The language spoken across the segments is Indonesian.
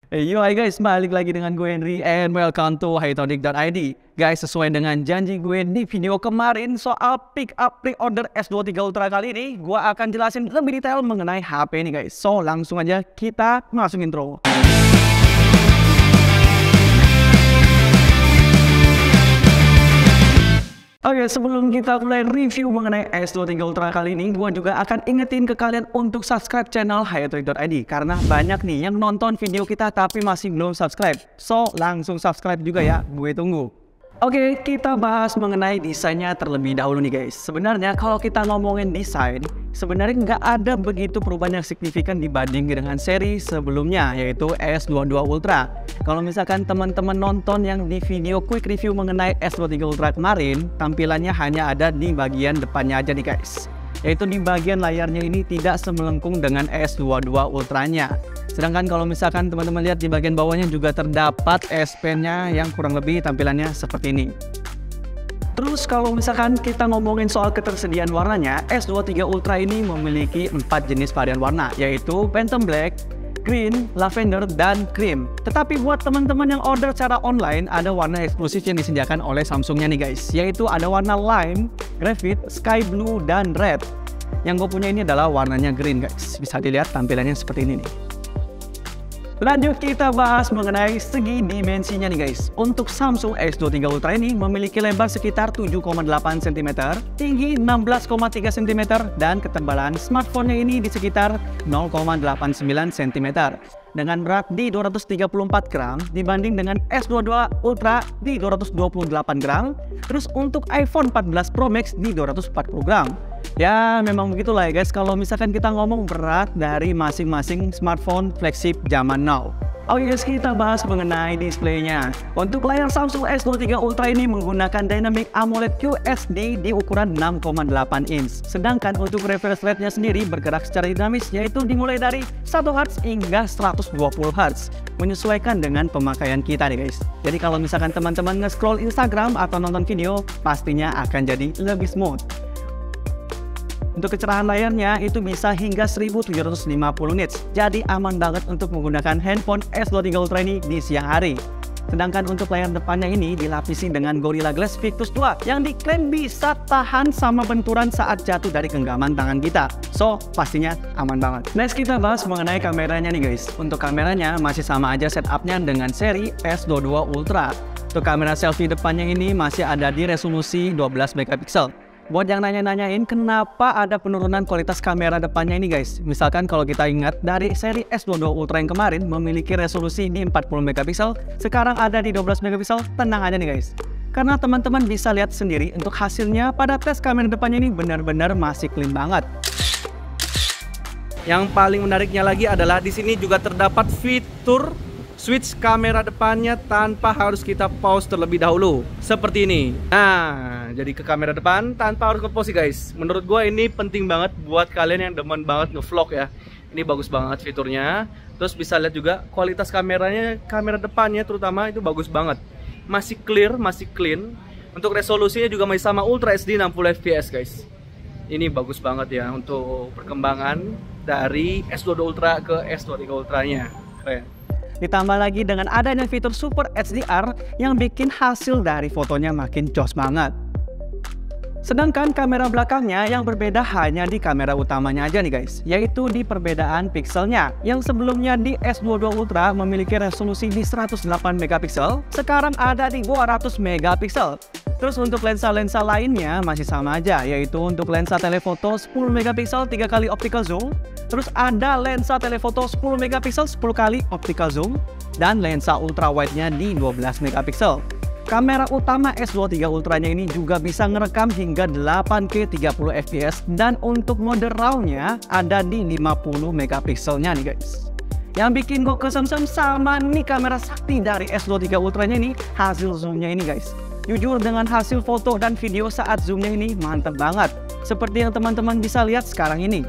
Yo, hai guys, balik lagi dengan gue Henry and welcome to Hytonic.id. Guys, sesuai dengan janji gue di video kemarin soal pick up pre-order S23 Ultra kali ini, gue akan jelasin lebih detail mengenai HP ini guys. So, langsung aja kita masuk intro. Oke, sebelum kita mulai review mengenai S23 Ultra kali ini, gue juga akan ingetin ke kalian untuk subscribe channel Hytonic.id karena banyak nih yang nonton video kita tapi masih belum subscribe. So, langsung subscribe juga ya, gue tunggu. Oke, kita bahas mengenai desainnya terlebih dahulu nih guys. Sebenarnya kalau kita ngomongin desain, sebenarnya nggak ada begitu perubahan yang signifikan dibanding dengan seri sebelumnya, yaitu S22 Ultra. Kalau misalkan teman-teman nonton yang di video quick review mengenai S23 Ultra kemarin, tampilannya hanya ada di bagian depannya aja nih guys. Yaitu di bagian layarnya ini tidak semelengkung dengan S22 Ultranya. Sedangkan kalau misalkan teman-teman lihat di bagian bawahnya juga terdapat S Pen-nya yang kurang lebih tampilannya seperti ini. Terus kalau misalkan kita ngomongin soal ketersediaan warnanya, S23 Ultra ini memiliki 4 jenis varian warna, yaitu Phantom Black, Green, Lavender, dan Cream. Tetapi buat teman-teman yang order secara online, ada warna eksklusif yang disediakan oleh Samsungnya nih guys, yaitu ada warna Lime, Graphite, Sky Blue, dan Red. Yang gue punya ini adalah warnanya Green guys, bisa dilihat tampilannya seperti ini nih. Lanjut kita bahas mengenai segi dimensinya nih guys. Untuk Samsung S23 Ultra ini memiliki lebar sekitar 7,8 cm, tinggi 16,3 cm, dan ketebalan smartphone-nya ini di sekitar 0,89 cm. Dengan berat di 234 gram dibanding dengan S22 Ultra di 228 gram. Terus untuk iPhone 14 Pro Max di 240 gram. Ya memang begitulah ya guys, kalau misalkan kita ngomong berat dari masing-masing smartphone flagship zaman now. Oke guys, kita bahas mengenai displaynya. Untuk layar Samsung S23 Ultra ini menggunakan Dynamic AMOLED QHD di ukuran 6,8 inch. Sedangkan untuk refresh rate-nya sendiri bergerak secara dinamis, yaitu dimulai dari 1 Hz hingga 120 Hz. Menyesuaikan dengan pemakaian kita nih guys. Jadi kalau misalkan teman-teman nge-scroll Instagram atau nonton video, pastinya akan jadi lebih smooth. Untuk kecerahan layarnya itu bisa hingga 1750 nits, jadi aman banget untuk menggunakan handphone S23 Ultra ini di siang hari. Sedangkan untuk layar depannya ini dilapisi dengan Gorilla Glass Victus 2 yang diklaim bisa tahan sama benturan saat jatuh dari genggaman tangan kita. So, pastinya aman banget. Next kita bahas mengenai kameranya nih guys. Untuk kameranya masih sama aja setupnya dengan seri S22 Ultra. Untuk kamera selfie depannya ini masih ada di resolusi 12 megapiksel. Buat yang nanya-nanyain kenapa ada penurunan kualitas kamera depannya ini guys. Misalkan kalau kita ingat dari seri S22 Ultra yang kemarin memiliki resolusi di 40 megapiksel, sekarang ada di 12 megapiksel, tenang aja nih guys. Karena teman-teman bisa lihat sendiri untuk hasilnya pada tes kamera depannya ini benar-benar masih clean banget. Yang paling menariknya lagi adalah di sini juga terdapat fitur switch kamera depannya tanpa harus kita pause terlebih dahulu seperti ini. Nah, jadi ke kamera depan tanpa harus nge-pause guys. Menurut gue ini penting banget buat kalian yang demen banget nge-vlog ya. Ini bagus banget fiturnya. Terus bisa lihat juga kualitas kameranya, kamera depannya terutama itu bagus banget. Masih clear, masih clean. Untuk resolusinya juga masih sama Ultra HD 60 fps guys. Ini bagus banget ya untuk perkembangan dari S22 Ultra ke S23 Ultranya. Keren. Ditambah lagi dengan adanya fitur Super HDR yang bikin hasil dari fotonya makin jos banget. Sedangkan kamera belakangnya yang berbeda hanya di kamera utamanya aja nih guys, yaitu di perbedaan pikselnya. Yang sebelumnya di S22 Ultra memiliki resolusi di 108 megapiksel, sekarang ada di 200 megapiksel. Terus untuk lensa-lensa lainnya masih sama aja, yaitu untuk lensa telefoto 10 megapiksel 3 kali optical zoom, terus ada lensa telefoto 10 megapiksel 10 kali optical zoom, dan lensa ultra wide-nya di 12 megapiksel. Kamera utama S23 Ultranya ini juga bisa ngerekam hingga 8K 30 fps dan untuk mode RAW-nya ada di 50 megapikselnya nih guys. Yang bikin gue kesemsem sama nih kamera sakti dari S23 Ultranya ini hasil zoomnya ini guys. Jujur dengan hasil foto dan video saat zoomnya ini mantep banget. Seperti yang teman-teman bisa lihat sekarang ini.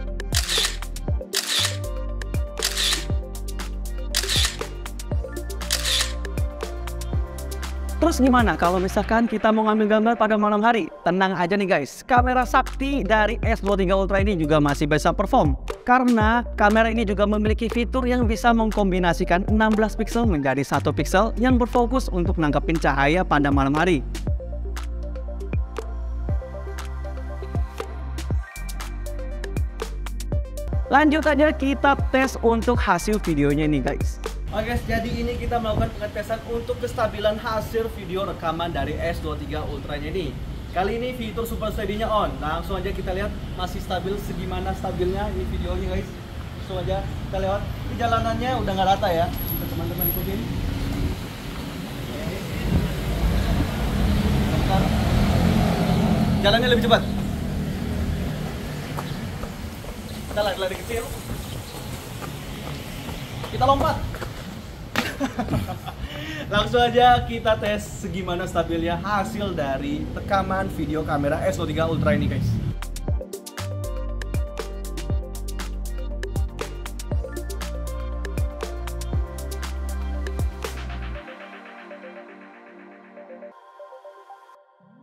Terus gimana kalau misalkan kita mau ngambil gambar pada malam hari? Tenang aja nih guys, kamera sakti dari S23 Ultra ini juga masih bisa perform. karena kamera ini juga memiliki fitur yang bisa mengkombinasikan 16 pixel menjadi 1 pixel yang berfokus untuk menangkapin cahaya pada malam hari. Lanjut aja kita tes untuk hasil videonya nih guys. Oke guys, jadi ini kita melakukan pengetesan untuk kestabilan hasil video rekaman dari S23 Ultra-nya ini. Kali ini fitur Super Steady-nya on. Langsung aja kita lihat masih stabil, segimana stabilnya ini videonya guys. Langsung aja kita lewat. Ini jalanannya udah nggak rata ya. Kita teman-teman ikutin. Jalannya lebih cepat. Kita lari kecil. Kita lompat. Langsung aja kita tes segimana stabilnya hasil dari rekaman video kamera S23 Ultra ini guys.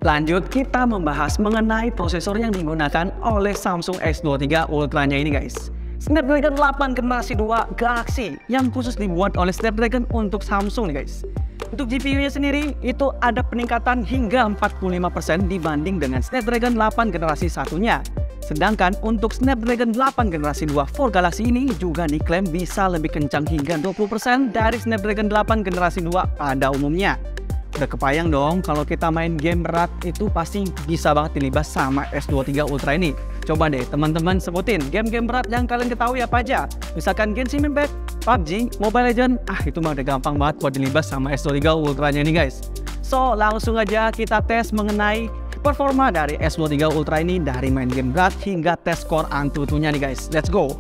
Lanjut kita membahas mengenai prosesor yang digunakan oleh Samsung S23 Ultra-nya ini guys. Snapdragon 8 generasi 2 Galaxy yang khusus dibuat oleh Snapdragon untuk Samsung nih guys. Untuk GPU-nya sendiri itu ada peningkatan hingga 45% dibanding dengan Snapdragon 8 generasi 1-nya. Sedangkan untuk Snapdragon 8 generasi 2 for Galaxy ini juga diklaim bisa lebih kencang hingga 20% dari Snapdragon 8 generasi 2 pada umumnya. Udah kebayang dong kalau kita main game berat itu pasti bisa banget dilibas sama S23 Ultra ini. Coba deh teman-teman sebutin game-game berat yang kalian ketahui apa aja. Misalkan Genshin Impact, PUBG, Mobile Legends, itu mah udah gampang banget buat dilibas sama S23 Ultra-nya ini guys. So langsung aja kita tes mengenai performa dari S23 Ultra ini dari main game berat hingga tes score Antutunya nih guys. Let's go!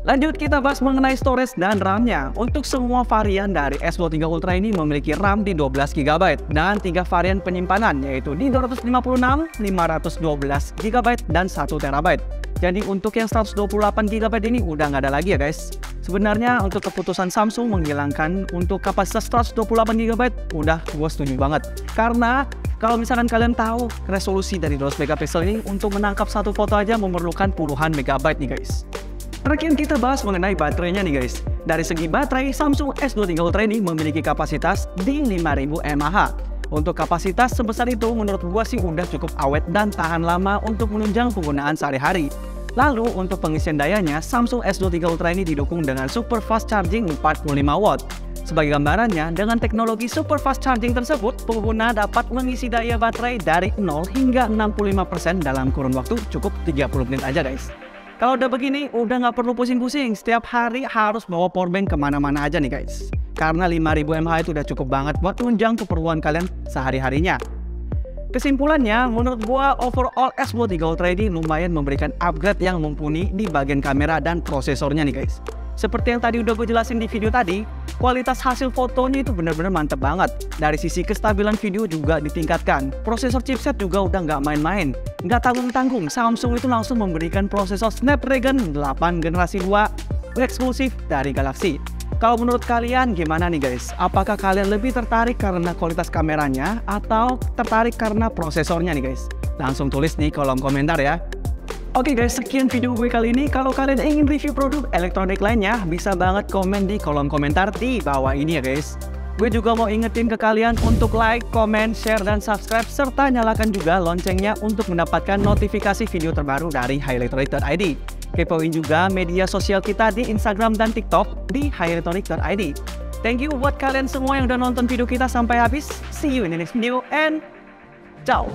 Lanjut kita bahas mengenai storage dan RAM-nya. Untuk semua varian dari S23 Ultra ini memiliki RAM di 12GB dan 3 varian penyimpanan yaitu di 256, 512GB dan 1TB. Jadi untuk yang 128GB ini udah nggak ada lagi ya guys. Sebenarnya untuk keputusan Samsung menghilangkan untuk kapasitas 128GB udah gue setuju banget. Karena kalau misalkan kalian tahu resolusi dari 12MP ini untuk menangkap satu foto aja memerlukan puluhan megabyte nih guys. Terakhir kita bahas mengenai baterainya nih guys. Dari segi baterai, Samsung S23 Ultra ini memiliki kapasitas di 5000 mAh. Untuk kapasitas sebesar itu menurut gua sih udah cukup awet dan tahan lama untuk menunjang penggunaan sehari-hari. Lalu untuk pengisian dayanya, Samsung S23 Ultra ini didukung dengan super fast charging 45W. Sebagai gambarannya, dengan teknologi super fast charging tersebut, pengguna dapat mengisi daya baterai dari 0 hingga 65% dalam kurun waktu cukup 30 menit aja guys. Kalau udah begini, udah nggak perlu pusing-pusing. Setiap hari harus bawa powerbank kemana-mana aja nih guys. Karena 5000 mAh itu udah cukup banget buat tunjang keperluan kalian sehari-harinya. Kesimpulannya, menurut gua overall S23 Ultra ini lumayan memberikan upgrade yang mumpuni di bagian kamera dan prosesornya nih guys. Seperti yang tadi udah gue jelasin di video tadi, kualitas hasil fotonya itu bener-bener mantep banget. Dari sisi kestabilan video juga ditingkatkan. Prosesor chipset juga udah nggak main-main. Nggak tanggung-tanggung, Samsung itu langsung memberikan prosesor Snapdragon 8 generasi 2 eksklusif dari Galaxy. Kalau menurut kalian gimana nih guys? Apakah kalian lebih tertarik karena kualitas kameranya atau tertarik karena prosesornya nih guys? Langsung tulis di kolom komentar ya. Oke guys, sekian video gue kali ini. Kalau kalian ingin review produk elektronik lainnya, bisa banget komen di kolom komentar di bawah ini ya guys. Gue juga mau ingetin ke kalian untuk like, comment, share, dan subscribe, serta nyalakan juga loncengnya untuk mendapatkan notifikasi video terbaru dari hielectronic.id. Kepoin juga media sosial kita di Instagram dan TikTok di hielectronic.id. Thank you buat kalian semua yang udah nonton video kita sampai habis. See you in the next video and ciao!